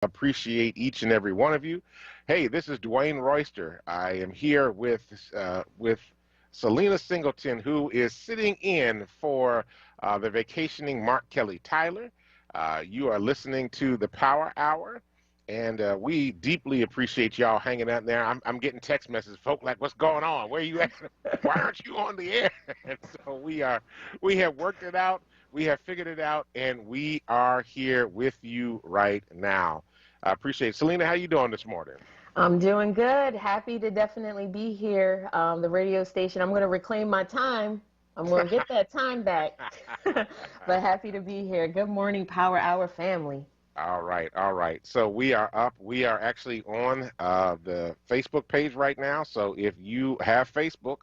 Appreciate each and every one of you. Hey, this is Dwayne Royster. I am here with Selena Singleton, who is sitting in for the vacationing Mark Kelly Tyler. You are listening to the Power Hour, and we deeply appreciate y'all hanging out there. I'm getting text messages, folk, like, "What's going on? Where you at? Why aren't you on the air?" And so we have worked it out. We have figured it out, and we are here with you right now. I appreciate it. Selena, how you doing this morning? I'm doing good. Happy to definitely be here. The radio station, I'm going to reclaim my time. I'm going to get that time back. But happy to be here. Good morning, Power Hour family. All right, all right. So we are up. We are actually on the Facebook page right now. So if you have Facebook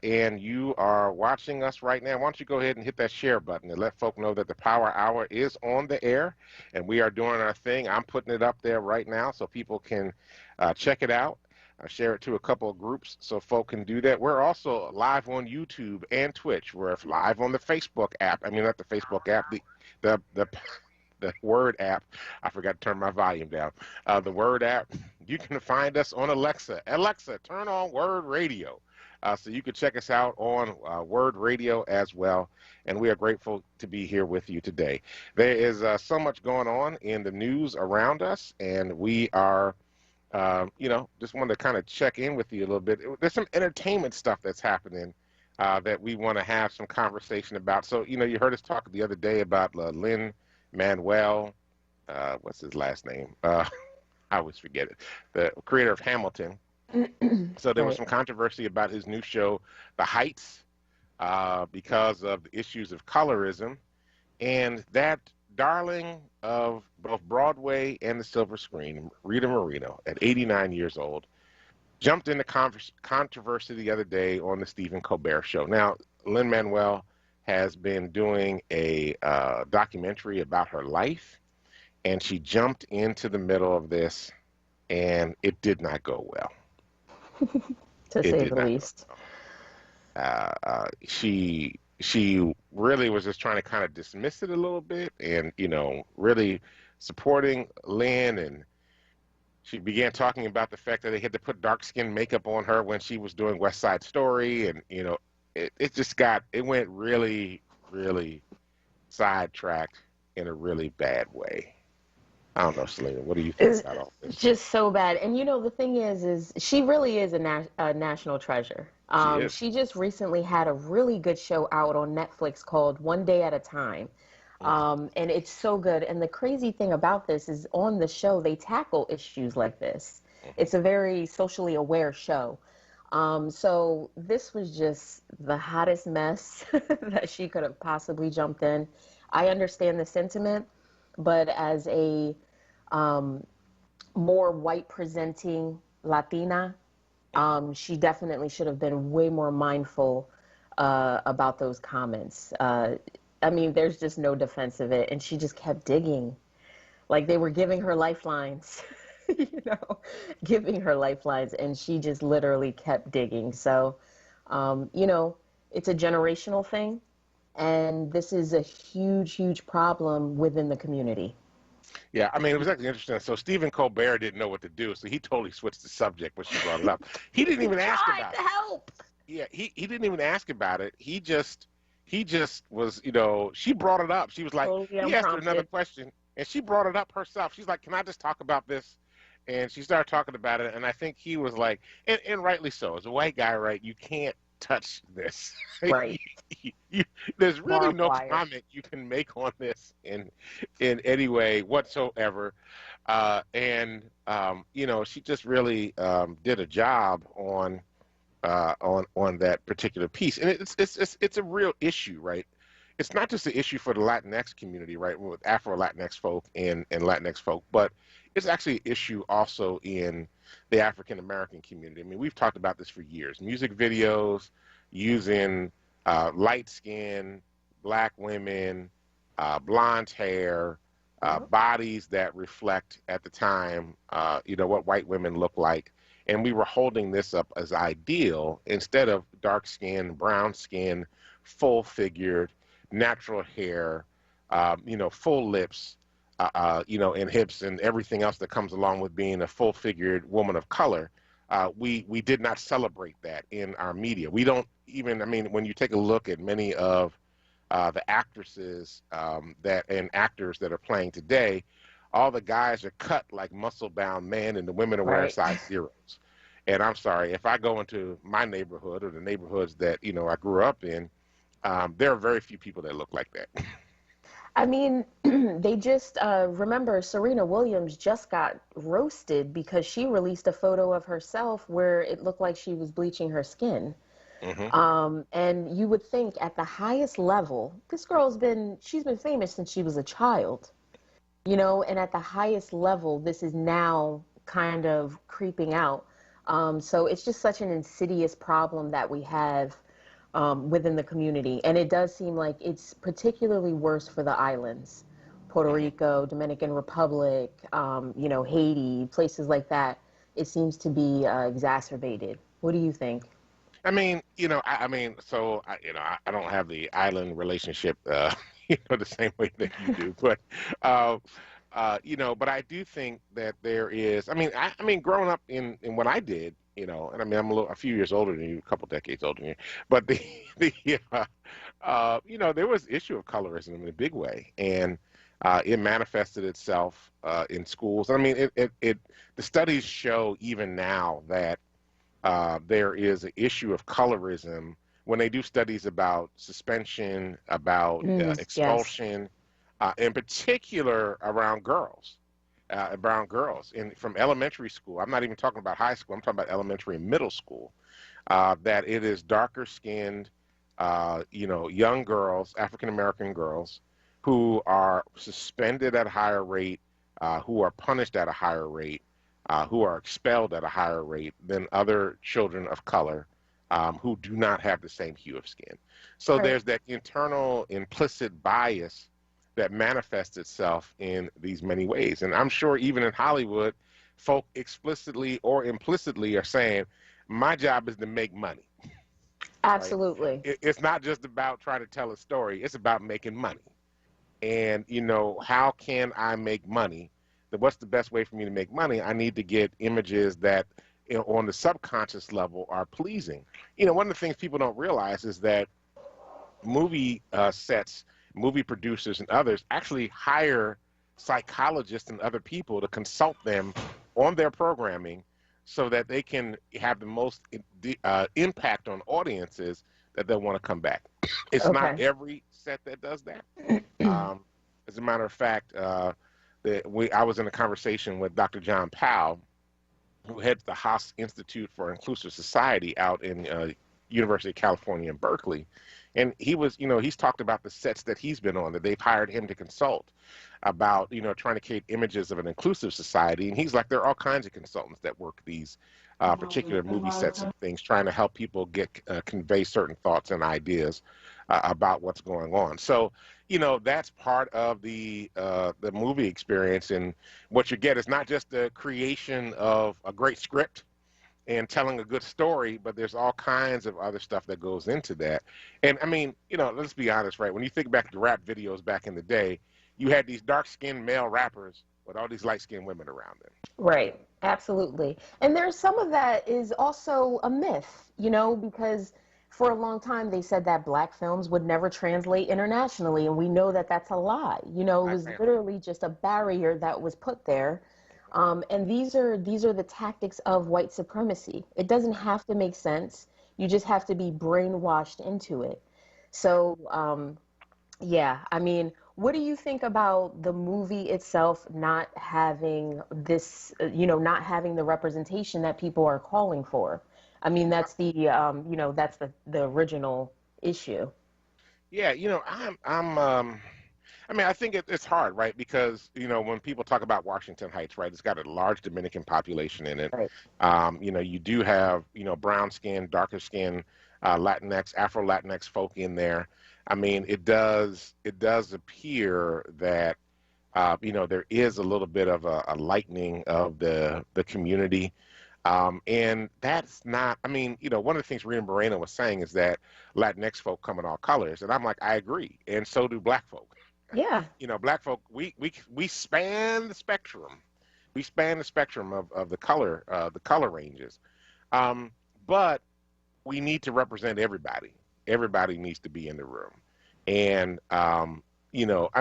and you are watching us right now, why don't you go ahead and hit that share button and let folk know that the Power Hour is on the air and we are doing our thing. I'm putting it up there right now so people can check it out. Share it to a couple of groups so folk can do that. We're also live on YouTube and Twitch. We're live on the Facebook app. I mean, not the Facebook app, the WURD app. I forgot to turn my volume down. The WURD app. You can find us on Alexa. Alexa, turn on WURD Radio. So you can check us out on WURD Radio as well. And we are grateful to be here with you today. There is so much going on in the news around us, and we are, just wanted to kind of check in with you a little bit. There's some entertainment stuff that's happening that we want to have some conversation about. So, you heard us talk the other day about Lin-Manuel, what's his last name? I always forget it. The creator of Hamilton. So there was some controversy about his new show, The Heights, because of the issues of colorism. And that darling of both Broadway and the silver screen, Rita Moreno, at 89 years old, jumped into controversy the other day on the Stephen Colbert Show. Now, Lin-Manuel has been doing a documentary about her life, and she jumped into the middle of this, and it did not go well. To say the least. She really was just trying to kind of dismiss it a little bit and, really supporting Lynn. And she began talking about the fact that they had to put dark skin makeup on her when she was doing West Side Story. And, it went really, really sidetracked in a really bad way. I don't know, Selena, what do you think about all this? It's just so bad. And the thing is she really is a national treasure. She just recently had a really good show out on Netflix called One Day at a Time. And it's so good. And the crazy thing about this is on the show, they tackle issues like this. It's a very socially aware show. So this was just the hottest mess that she could have possibly jumped in. I understand the sentiment, but as a more white presenting Latina, she definitely should have been way more mindful about those comments. There's just no defense of it. And she just kept digging. Like they were giving her lifelines, giving her lifelines. And she just literally kept digging. So, it's a generational thing. And this is a huge, huge problem within the community. Yeah, it was actually interesting. So Stephen Colbert didn't know what to do, so he totally switched the subject when she brought it up. He didn't even ask about it. Help. Yeah, he didn't even ask about it. He just was, she brought it up. She was like, totally he asked her another question, and she brought it up herself. She's like, can I just talk about this? And she started talking about it, and I think he was like, and rightly so. As a white guy, right, you can't touch this. Right. There's really no comment you can make on this in any way whatsoever. She just really did a job on that particular piece. And it's a real issue, right? It's not just an issue for the Latinx community, right, with Afro-Latinx folk and Latinx folk, but it's actually an issue also in the African-American community. We've talked about this for years. Music videos using light skin, black women, blonde hair, bodies that reflect at the time, what white women look like. And we were holding this up as ideal instead of dark skin, brown skin, full figured, natural hair, full lips, and hips and everything else that comes along with being a full-figured woman of color. We did not celebrate that in our media. We don't even, I mean, when you take a look at many of the actresses and actors that are playing today, all the guys are cut like muscle-bound men, and the women are wearing Right. size zeros. And I'm sorry, if I go into my neighborhood or the neighborhoods that I grew up in, there are very few people that look like that. I mean, they just remember Serena Williams just got roasted because she released a photo of herself where it looked like she was bleaching her skin. Hmm. And you would think at the highest level, this she's been famous since she was a child, and at the highest level, this is now kind of creeping out. So it's just such an insidious problem that we have within the community. And it does seem like it's particularly worse for the islands, Puerto Hmm. Rico, Dominican Republic, Haiti, places like that. It seems to be exacerbated. What do you think? I mean, so I don't have the island relationship, the same way that you do, but, uh, but I do think that there is. I mean, growing up in what I did, and I mean, a few years older than you, a couple decades older than you, but there was issue of colorism in a big way, and it manifested itself in schools. I mean, the studies show even now that there is an issue of colorism when they do studies about suspension, about Yes. expulsion, in particular around girls from elementary school. I'm not even talking about high school. I'm talking about elementary and middle school. That it is darker skinned, young girls, African American girls, who are suspended at a higher rate, who are punished at a higher rate, who are expelled at a higher rate than other children of color who do not have the same hue of skin. So Right. there's that internal implicit bias that manifests itself in these many ways. And I'm sure even in Hollywood, folk explicitly or implicitly are saying, my job is to make money, right? Absolutely. It's not just about trying to tell a story, it's about making money. And how can I make money? What's the best way for me to make money? I need to get images that on the subconscious level are pleasing. One of the things people don't realize is that movie sets, movie producers and others actually hire psychologists and other people to consult them on their programming so that they can have the most impact on audiences that they'll want to come back. It's not Okay. every set that does that. um, as a matter of fact, I was in a conversation with Dr. John Powell, who heads the Haas Institute for Inclusive Society out in University of California in Berkeley. And he's talked about the sets that he's been on, that they've hired him to consult about, trying to create images of an inclusive society. And he's like, there are all kinds of consultants that work these particular movie sets and things, trying to help people convey certain thoughts and ideas about what's going on. So, that's part of the movie experience. And what you get is not just the creation of a great script and telling a good story, but there's all kinds of other stuff that goes into that. And I mean, let's be honest, right? When you think back to rap videos back in the day, you had these dark-skinned male rappers with all these light-skinned women around them. Right. Absolutely. And there's some of that is also a myth, because for a long time they said that black films would never translate internationally, and we know that that's a lie. It I was think. literally just a barrier that was put there. And these are the tactics of white supremacy. It doesn't have to make sense. You just have to be brainwashed into it. So, yeah, I mean, what do you think about the movie itself not having this, not having the representation that people are calling for? I mean, that's the original issue. Yeah, I mean, I think it's hard, right? Because, when people talk about Washington Heights, right, it's got a large Dominican population in it. Right. You do have, brown skin, darker skin, Latinx, Afro Latinx folk in there. I mean, it does appear that, there is a little bit of a lightening of the community. And that's not, I mean, one of the things Rita Moreno was saying is that Latinx folk come in all colors. And I'm like, I agree. And so do black folk. Yeah. Black folk, we span the spectrum. We span the spectrum of the color ranges. Um, but we need to represent everybody. Everybody needs to be in the room. And, I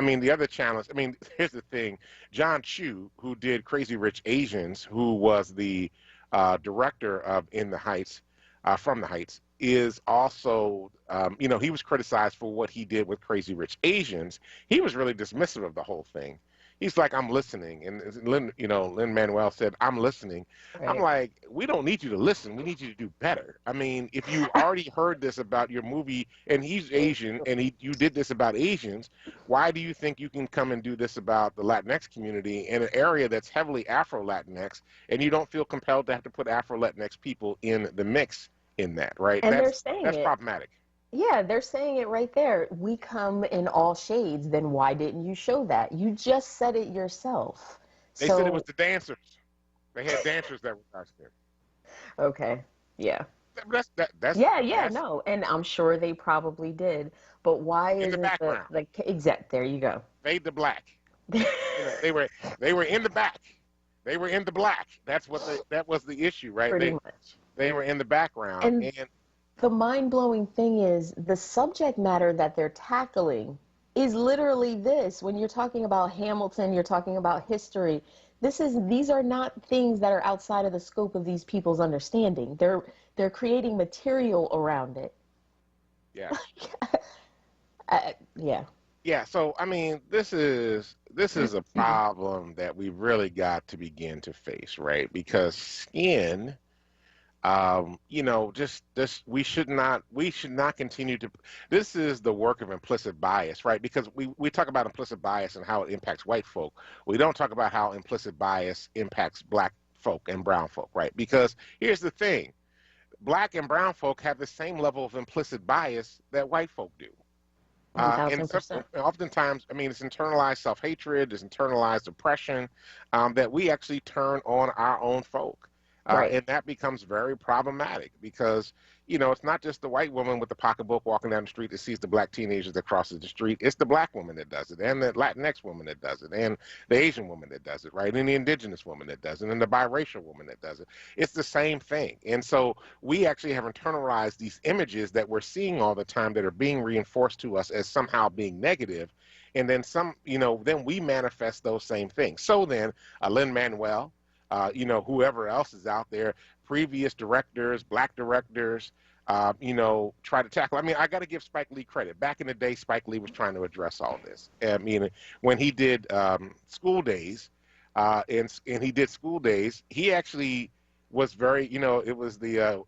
mean, the other challenge, I mean, here's the thing. John Chu, who did Crazy Rich Asians, who was the director of In the Heights, From the Heights, is also, he was criticized for what he did with Crazy Rich Asians. He was really dismissive of the whole thing. He's like, I'm listening. And Lin-Manuel said, I'm listening. I'm Right. like, we don't need you to listen. We need you to do better. I mean, if you already heard this about your movie and he's Asian and you did this about Asians, why do you think you can come and do this about the Latinx community in an area that's heavily Afro-Latinx, and you don't feel compelled to have to put Afro-Latinx people in the mix in that, right? And they're saying That's it. problematic. Yeah, they're saying it right there. We come in all shades. Then why didn't you show that? You just said it yourself. They said it was So, the dancers. They had dancers that were costumed. okay. Yeah. Yeah, That's no. And I'm sure they probably did. But why in the isn't background. the exact, there you go. Fade to black. They were in the back. They were in the black. That was the issue, right? Pretty much. They were in the background, And and the mind-blowing thing is the subject matter that they're tackling is literally this. When you're talking about Hamilton, you're talking about history. These are not things that are outside of the scope of these people's understanding. They're creating material around it. yeah, Yeah. yeah. So I mean, this is a problem that we really got to begin to face, right? Because skin, just this, we should not continue to. This is the work of implicit bias, right? Because we talk about implicit bias and how it impacts white folk. We don't talk about how implicit bias impacts black folk and brown folk, right? Because here's the thing: black and brown folk have the same level of implicit bias that white folk do. And 1000%. oftentimes, I mean, it's internalized self-hatred, it's internalized oppression that we actually turn on our own folk. Right. And that becomes very problematic because, it's not just the white woman with the pocketbook walking down the street that sees the black teenagers that crosses the street. It's the black woman that does it, and the Latinx woman that does it, and the Asian woman that does it, right? And the indigenous woman that does it, and the biracial woman that does it. It's the same thing. And so we actually have internalized these images that we're seeing all the time that are being reinforced to us as somehow being negative. And then then we manifest those same things. So then, Lin-Manuel, whoever else is out there, previous directors, black directors, try to tackle. I mean, I got to give Spike Lee credit. Back in the day, Spike Lee was trying to address all this. I mean, when he did School Days, and he did School Days, he actually was very, it was the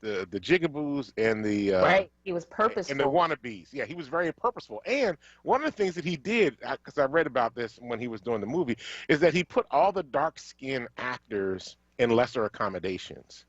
jigaboos and Right. He was and the purposeful. wannabes. Yeah, he was very purposeful. And one of the things that he did, because I read about this when he was doing the movie, is that he put all the dark-skinned actors in lesser accommodations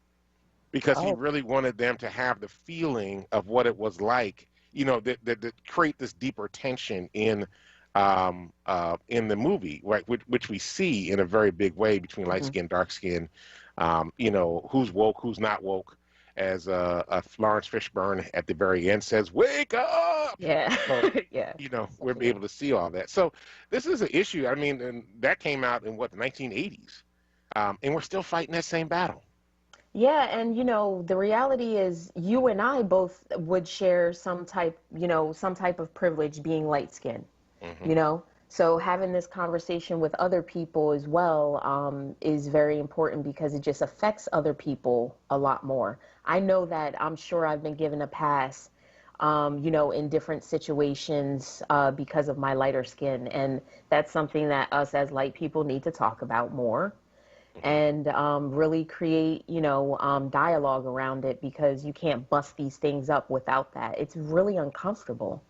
because he Oh. really wanted them to have the feeling of what it was like, that create this deeper tension in the movie, right? Which we see in a very big way between light Mhm. skin, dark skin, who's woke, who's not woke, as Lawrence Fishburne at the very end says, "Wake up!" Yeah. So, Yeah. we're able to see all that. So this is an issue. I mean, and that came out in what, the 1980s, and we're still fighting that same battle. Yeah, and the reality is you and I both would share some type of privilege being light skinned, Hmm. you know? So having this conversation with other people as well is very important because it just affects other people a lot more. I know that I'm sure I've been given a pass, in different situations because of my lighter skin. And that's something that us as light people need to talk about more Hmm. and really create, dialogue around it because you can't bust these things up without that. It's really uncomfortable.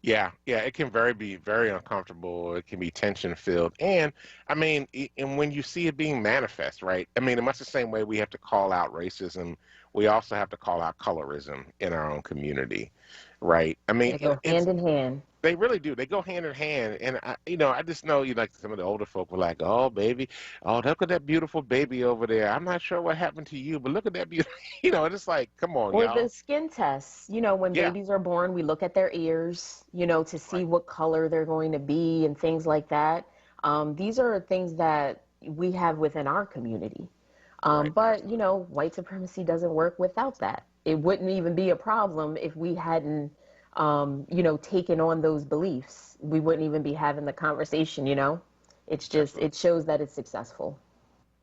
Yeah, yeah, it can be very uncomfortable. It can be tension filled, and I mean, and when you see it being manifest, right? I mean, in much the same way we have to call out racism we also have to call out colorism in our own community, right? I mean, They go hand in hand. they really do. They go hand in hand. And I just know like some of the older folk were like, "Oh, baby, oh, look at that beautiful baby over there. I'm not sure what happened to you, but look at that beautiful." It's like, come on, Or the y'all. skin tests. When Yeah, babies are born, we look at their ears, to see right, what color they're going to be and things like that. These are things that we have within our community. right. But, white supremacy doesn't work without that. It wouldn't even be a problem if we hadn't, taken on those beliefs. We wouldn't even be having the conversation. It's just, Absolutely. it shows that it's successful.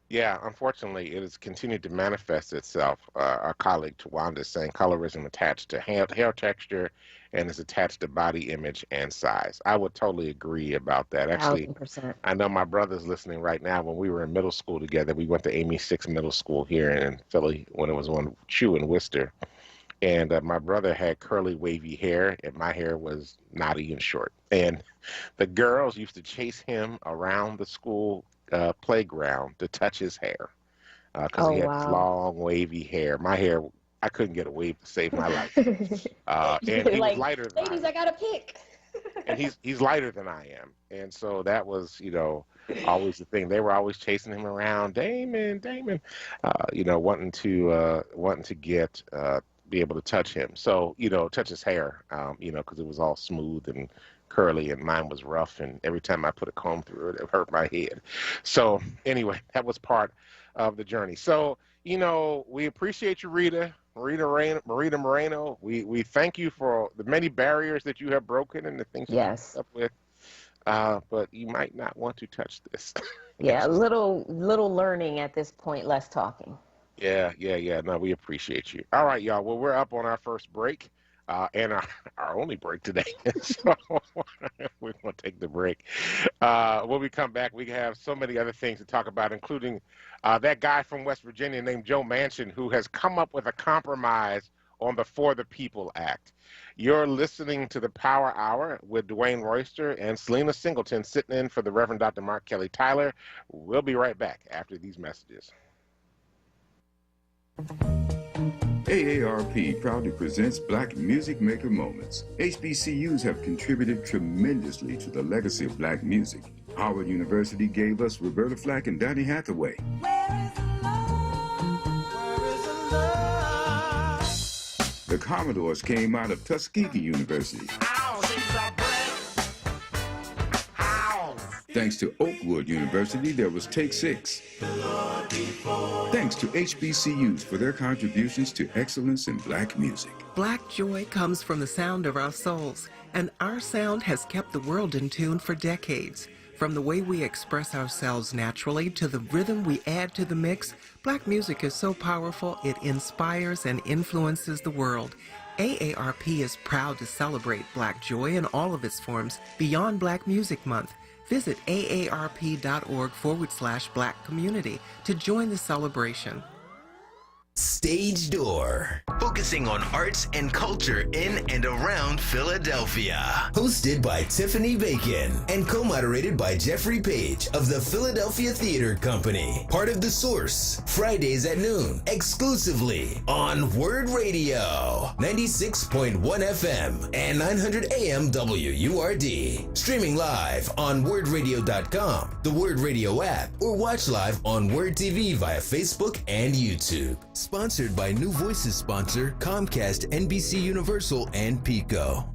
Yeah, unfortunately, it has continued to manifest itself. Our colleague Tawanda is saying colorism attached to hair texture and is attached to body image and size. I would totally agree about that. Actually, 1000%. I know my brother's listening right now. When we were in middle school together, we went to Amy Six Middle School here in Philly when it was on Chew and Worcester. And my brother had curly, wavy hair, and my hair was knotty and short. And the girls used to chase him around the school playground to touch his hair because Oh, he had this wow. long, wavy hair. My hair, I couldn't get a wave to save my life. And he was Like, lighter than I ladies, am. I got to pick. And he's lighter than I am. And so that was, always the thing. They were always chasing him around, Damon, Damon, wanting to get be able to touch him. So, touch his hair, because it was all smooth and curly and mine was rough. And every time I put a comb through it, it hurt my head. So anyway, that was part of the journey. So, we appreciate you, Marita Moreno. We thank you for the many barriers that you have broken and the things that you Yes. put up with. But you might not want to touch this. Yeah, a little learning at this point, less talking. Yeah. No, we appreciate you. All right, y'all. Well, we're up on our first break, and our only break today. So we're going to take the break. When we come back, we have so many other things to talk about, including that guy from West Virginia named Joe Manchin, who has come up with a compromise on the For the People Act. You're listening to the Power Hour with Dwayne Royster and Selena Singleton sitting in for the Reverend Dr. Mark Kelly Tyler. We'll be right back after these messages. AARP proudly presents Black Music Maker Moments. HBCUs have contributed tremendously to the legacy of black music. Howard University gave us Roberta Flack and Donny Hathaway. The Commodores came out of Tuskegee University. Thanks to onWURD University, there was Take 6. Thanks to HBCUs for their contributions to excellence in black music. Black joy comes from the sound of our souls, and our sound has kept the world in tune for decades. From the way we express ourselves naturally to the rhythm we add to the mix, black music is so powerful it inspires and influences the world. AARP is proud to celebrate black joy in all of its forms beyond Black Music Month. Visit aarp.org/black community to join the celebration. Stage Door, focusing on arts and culture in and around Philadelphia. Hosted by Tiffany Bacon and co-moderated by Jeffrey Page of the Philadelphia Theater Company. Part of The Source, Fridays at noon, exclusively on WURD Radio, 96.1 FM and 900 AM WURD. Streaming live on WURDradio.com, the WURD Radio app, or watch live on WURD TV via Facebook and YouTube. Sponsored by New Voices sponsor Comcast, NBC Universal, and Pico.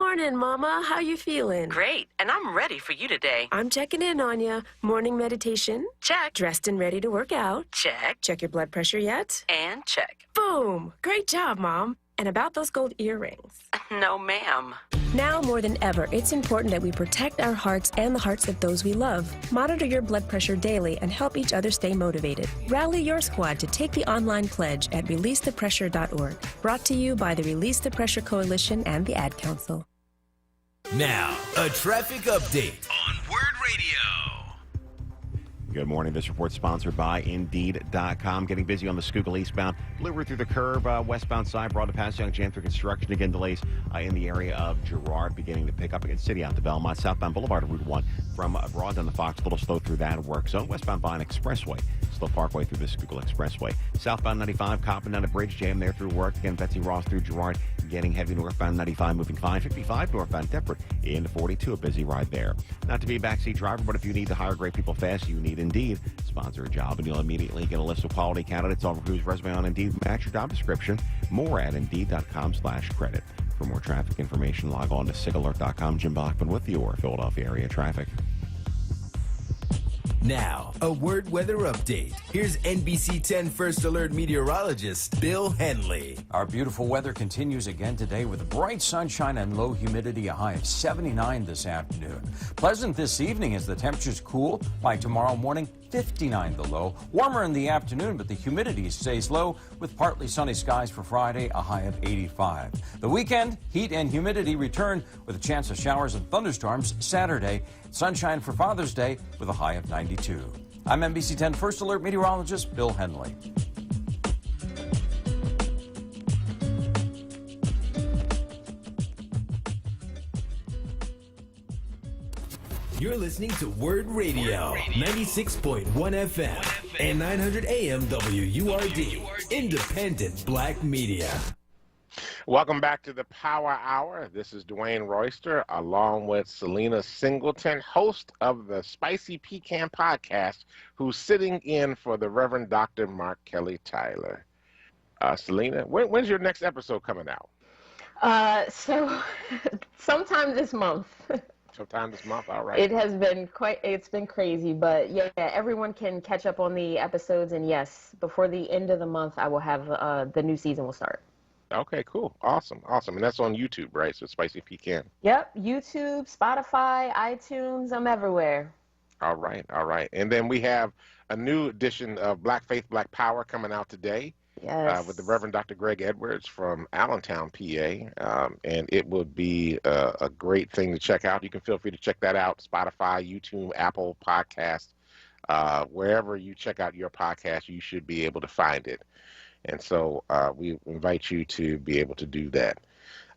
Morning, Mama. How you feeling? Great, and I'm ready for you today. I'm checking in on you. Morning meditation? Check. Dressed and ready to work out? Check. Check your blood pressure yet? And check. Boom! Great job, Mom. And about those gold earrings? No, ma'am. Now more than ever, it's important that we protect our hearts and the hearts of those we love. Monitor your blood pressure daily and help each other stay motivated. Rally your squad to take the online pledge at releasethepressure.org. Brought to you by the Release the Pressure Coalition and the Ad Council. Now, a traffic update on WURD Radio. Good morning. This report sponsored by Indeed.com. Getting busy on the Schuylkill eastbound. Blue Route through the curve, westbound side, broad to pass Young Jam through construction. Again, delays in the area of Girard beginning to pick up against City out to Belmont. Southbound Boulevard, Route 1. from abroad on the Fox. A little slow through that work zone. Westbound Vine Expressway. Slow Parkway through the Schuylkill Expressway. Southbound 95, Coppin down a bridge jam there through work. Again, Betsy Ross through Girard. Getting heavy northbound 95, moving 555 northbound Deptford into 42. A busy ride there. Not to be a backseat driver, but if you need to hire great people fast, you need Indeed. Sponsor a job, and you'll immediately get a list of quality candidates over whose resume on Indeed match your job description. More at Indeed.com/credit. For more traffic information, log on to SIGAlert.com. Jim Bachman with your Philadelphia area traffic. Now, a word weather update. Here's NBC 10 First Alert meteorologist Bill Henley. Our beautiful weather continues again today with bright sunshine and low humidity, a high of 79 this afternoon. Pleasant this evening as the temperatures cool. By tomorrow morning, 59 the low. Warmer in the afternoon, but the humidity stays low with partly sunny skies for Friday, a high of 85. The weekend, heat and humidity return with a chance of showers and thunderstorms Saturday. Sunshine for Father's Day with a high of 92. I'm NBC 10 First Alert meteorologist Bill Henley. You're listening to WURD Radio, 96.1 FM and 900 AM WURD, independent black media. Welcome back to the Power Hour. This is Dwayne Royster, along with Selena Singleton, host of the Spicy Pecan Podcast, who's sitting in for the Reverend Dr. Mark Kelly Tyler. Selena, when's your next episode coming out? So sometime this month. Sometime this month, all right. It's been crazy, but yeah, everyone can catch up on the episodes, and yes, before the end of the month, I will have the new season will start. Okay, cool. Awesome. And that's on YouTube, right? So Spicy Pecan. Yep, YouTube, Spotify, iTunes, I'm everywhere. All right. And then we have a new edition of Black Faith, Black Power coming out today. Yes. With the Reverend Dr. Greg Edwards from Allentown, PA. And it would be a great thing to check out. You can feel free to check that out. Spotify, YouTube, Apple Podcasts, wherever you check out your podcast, you should be able to find it. And so we invite you to be able to do that.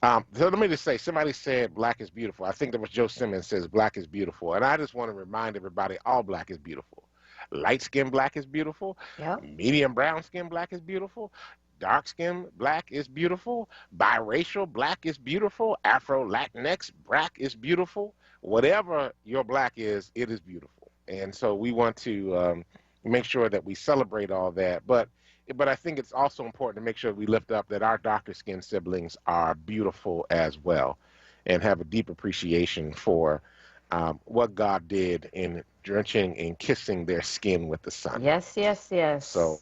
So let me just say, somebody said black is beautiful. I think that was Joe Simmons says black is beautiful. And I just want to remind everybody, all black is beautiful. Light-skinned black is beautiful. Yep. Medium brown skin black is beautiful. Dark skin black is beautiful. Biracial black is beautiful. Afro Latinx black is beautiful. Whatever your black is, it is beautiful. And so we want to make sure that we celebrate all that. But I think it's also important to make sure we lift up that our darker skinned siblings are beautiful as well and have a deep appreciation for what God did in drenching and kissing their skin with the sun. Yes. So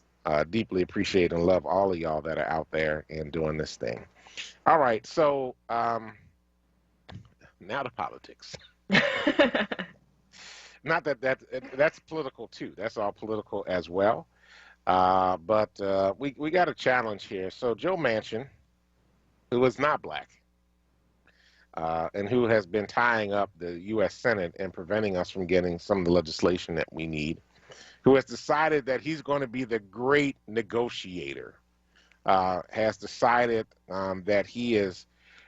deeply appreciate and love all of y'all that are out there and doing this thing. All right, so now to politics. Not that's political too. That's all political as well. But we got a challenge here. So Joe Manchin, who is not black, and who has been tying up the U.S. Senate and preventing us from getting some of the legislation that we need, who has decided that he's going to be the great negotiator, has decided that he is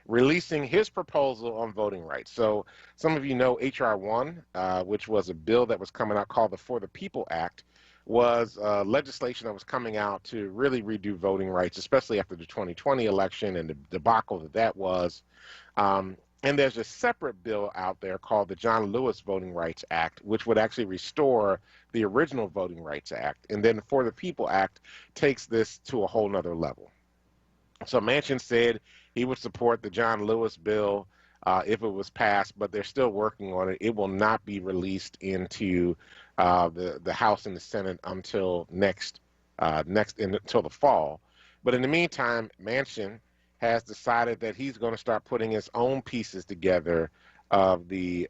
releasing his proposal on voting rights. So some of you know H.R. 1, which was a bill that was coming out called the For the People Act, was legislation that was coming out to really redo voting rights, especially after the 2020 election and the debacle that was. And there's a separate bill out there called the John Lewis Voting Rights Act, which would actually restore the original Voting Rights Act. And then the For the People Act takes this to a whole nother level. So Manchin said he would support the John Lewis bill if it was passed, but they're still working on it. It will not be released into the House and the Senate until until the fall. But in the meantime, Manchin has decided that he's going to start putting his own pieces together of the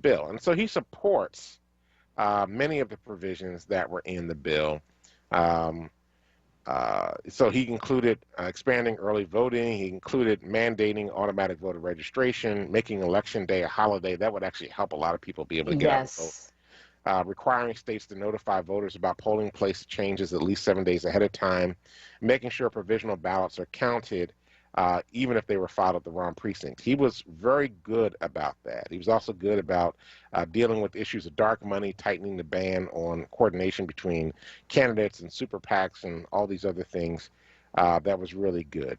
bill, and so he supports many of the provisions that were in the bill. So he included expanding early voting. He included mandating automatic voter registration, making Election Day a holiday. That would actually help a lot of people be able to get out and vote. Requiring states to notify voters about polling place changes at least 7 days ahead of time, making sure provisional ballots are counted even if they were filed at the wrong precinct. He was very good about that. He was also good about dealing with issues of dark money, tightening the ban on coordination between candidates and super PACs and all these other things. That was really good.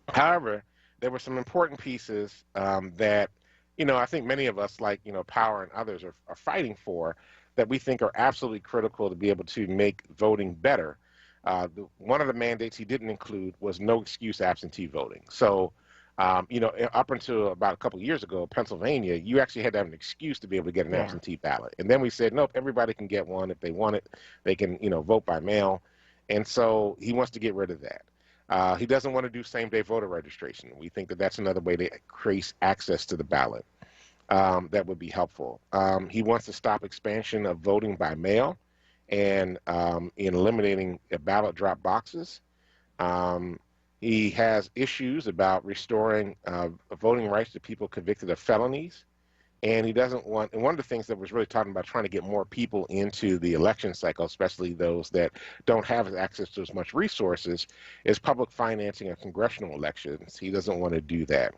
However, there were some important pieces that, I think many of us, like, Power and others, are fighting for, that we think are absolutely critical to be able to make voting better. One of the mandates he didn't include was no excuse absentee voting. So, up until about a couple of years ago, Pennsylvania, you actually had to have an excuse to be able to get an absentee ballot. And then we said, nope, everybody can get one. If they want it, they can, vote by mail. And so he wants to get rid of that. He doesn't want to do same-day voter registration. We think that that's another way to increase access to the ballot. That would be helpful. He wants to stop expansion of voting by mail and in eliminating ballot drop boxes. He has issues about restoring voting rights to people convicted of felonies. And he doesn't want, and one of the things that was really talking about trying to get more people into the election cycle, especially those that don't have access to as much resources, is public financing of congressional elections. He doesn't want to do that.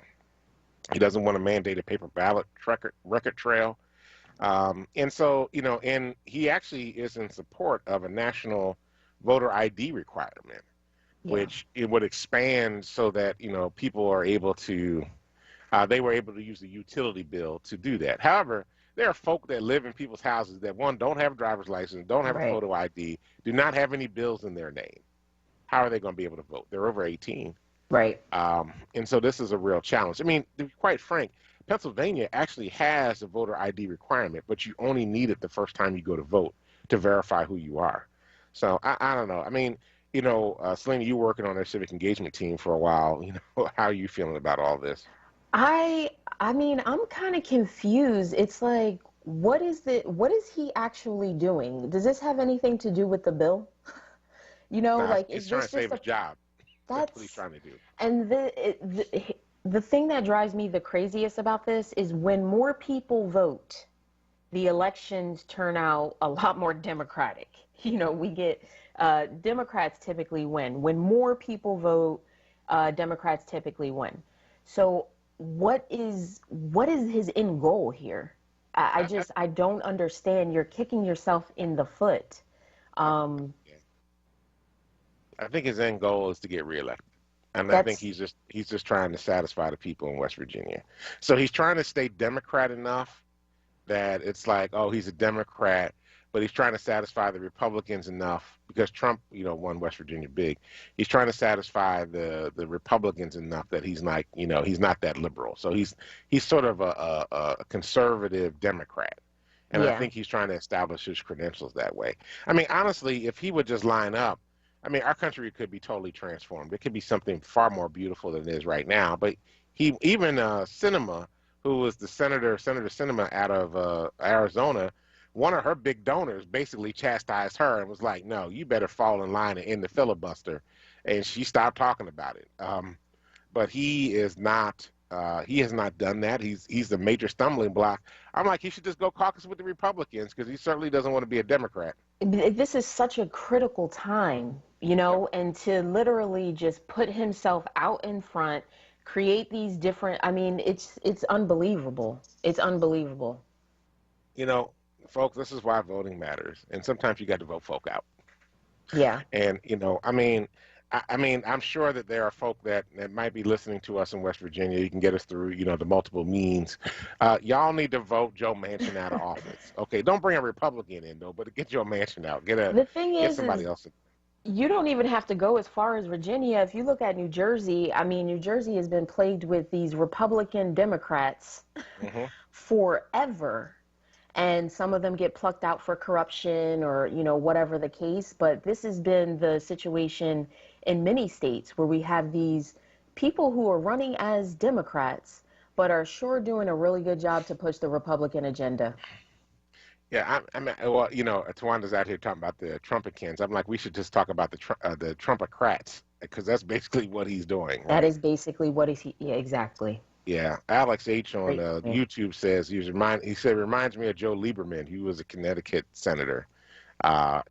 He doesn't want to mandate a paper ballot record trail. And so, and he actually is in support of a national voter ID requirement, which it would expand so that, people are able to, they were able to use the utility bill to do that. However, there are folk that live in people's houses that, one, don't have a driver's license, don't have a photo ID, do not have any bills in their name. How are they going to be able to vote? They're over 18. Right. And so this is a real challenge. I mean, to be quite frank, Pennsylvania actually has a voter ID requirement, but you only need it the first time you go to vote to verify who you are. So I don't know. I mean, Selena, you were working on their civic engagement team for a while. How are you feeling about all this? I mean, I'm kind of confused. It's like, what is he actually doing? Does this have anything to do with the bill? He's trying to save his job. That's what he's trying to do. And the thing that drives me the craziest about this is when more people vote, the elections turn out a lot more democratic. We get Democrats typically win. When more people vote, Democrats typically win. So what is his end goal here? I don't understand. You're kicking yourself in the foot. I think his end goal is to get reelected. And I think he's just trying to satisfy the people in West Virginia. So he's trying to stay Democrat enough that it's like, oh, he's a Democrat, but he's trying to satisfy the Republicans enough because Trump, won West Virginia big. He's trying to satisfy the Republicans enough that he's like, he's not that liberal. So he's sort of a conservative Democrat. And I think he's trying to establish his credentials that way. I mean, honestly, if he would just line up, our country could be totally transformed. It could be something far more beautiful than it is right now. But even Sinema, who was the Senator Sinema out of Arizona, one of her big donors basically chastised her and was like, no, you better fall in line and end the filibuster. And she stopped talking about it. But he is not. He has not done that. He's the major stumbling block. I'm like, he should just go caucus with the Republicans because he certainly doesn't want to be a Democrat. This is such a critical time, and to literally just put himself out in front, create these different, it's unbelievable. It's unbelievable. Folks, this is why voting matters. And sometimes you got to vote folk out. Yeah. And, I'm sure that there are folk that might be listening to us in West Virginia. You can get us through, the multiple means. Y'all need to vote Joe Manchin out of office. Okay, don't bring a Republican in, though, but get Joe Manchin out. Get somebody else in. You don't even have to go as far as Virginia. If you look at New Jersey, New Jersey has been plagued with these Republican Democrats forever. And some of them get plucked out for corruption or, whatever the case. But this has been the situation in many states where we have these people who are running as Democrats, but are sure doing a really good job to push the Republican agenda. Yeah, Tawanda's out here talking about the Trumpicans. I'm like, we should just talk about the Trumpocrats because that's basically what he's doing. Right? That is basically what exactly. Yeah, Alex H on YouTube says reminds me of Joe Lieberman. He was a Connecticut senator, matter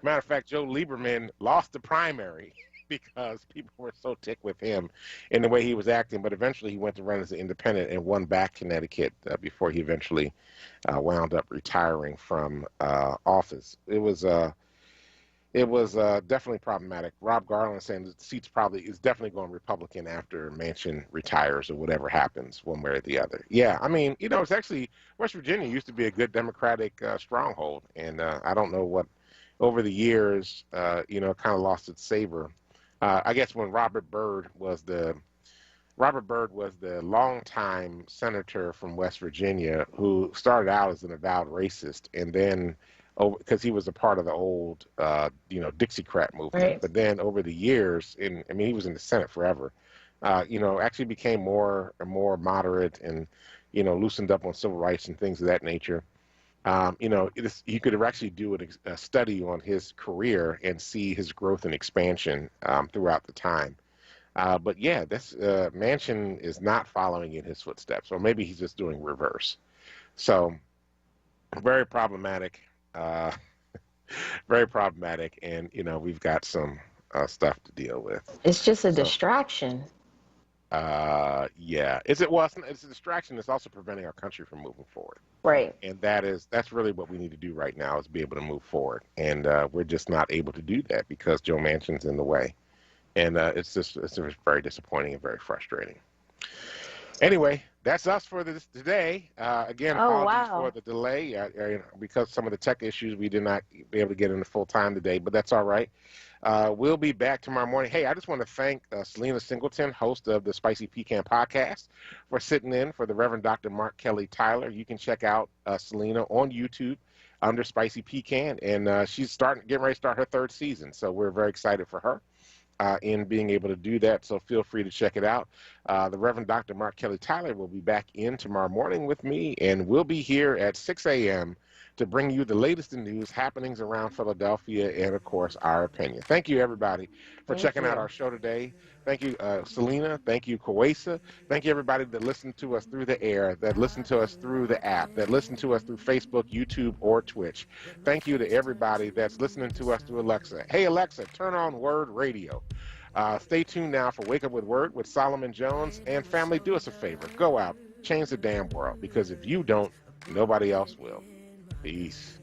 of fact, Joe Lieberman lost the primary because people were so ticked with him and the way he was acting. But eventually he went to run as an independent and won back Connecticut before he eventually wound up retiring from office. It was definitely problematic. Rob Garland saying the seat's probably is definitely going Republican after Manchin retires or whatever happens one way or the other. Yeah, I mean, it's actually West Virginia used to be a good Democratic stronghold, and I don't know what over the years, kind of lost its savor. I guess when Robert Byrd was the longtime senator from West Virginia who started out as an avowed racist, and then because he was a part of the old, Dixiecrat movement. Right. But then over the years, he was in the Senate forever, actually became more and more moderate and, loosened up on civil rights and things of that nature. You could actually do a study on his career and see his growth and expansion throughout the time. But yeah, this Manchin is not following in his footsteps, or maybe he's just doing reverse. So very problematic. Very problematic, and we've got some stuff to deal with. It's just a distraction. Yeah. Is it? Well, it's a distraction. It's also preventing our country from moving forward. Right. And that's really what we need to do right now, is be able to move forward. And we're just not able to do that because Joe Manchin's in the way. And it's very disappointing and very frustrating. Anyway, that's us for today. Again, apologies for the delay because some of the tech issues we did not be able to get into full time today, but that's all right. We'll be back tomorrow morning. Hey, I just want to thank Selena Singleton, host of the Spicy Pecan podcast, for sitting in for the Reverend Dr. Mark Kelly Tyler. You can check out Selena on YouTube under Spicy Pecan, and she's getting ready to start her 3rd season, so we're very excited for her. In being able to do that, so feel free to check it out. The Reverend Dr. Mark Kelly Tyler will be back in tomorrow morning with me, and we'll be here at 6 a.m. to bring you the latest in news, happenings around Philadelphia, and, of course, our opinion. Thank you, everybody, for checking out our show today. Thank you, Selena. Thank you, Kwesa. Thank you, everybody that listened to us through the air, that listened to us through the app, that listened to us through Facebook, YouTube, or Twitch. Thank you to everybody that's listening to us through Alexa. Hey, Alexa, turn on WURD Radio. Stay tuned now for Wake Up with WURD with Solomon Jones. And family, do us a favor. Go out, change the damn world, because if you don't, nobody else will. Peace.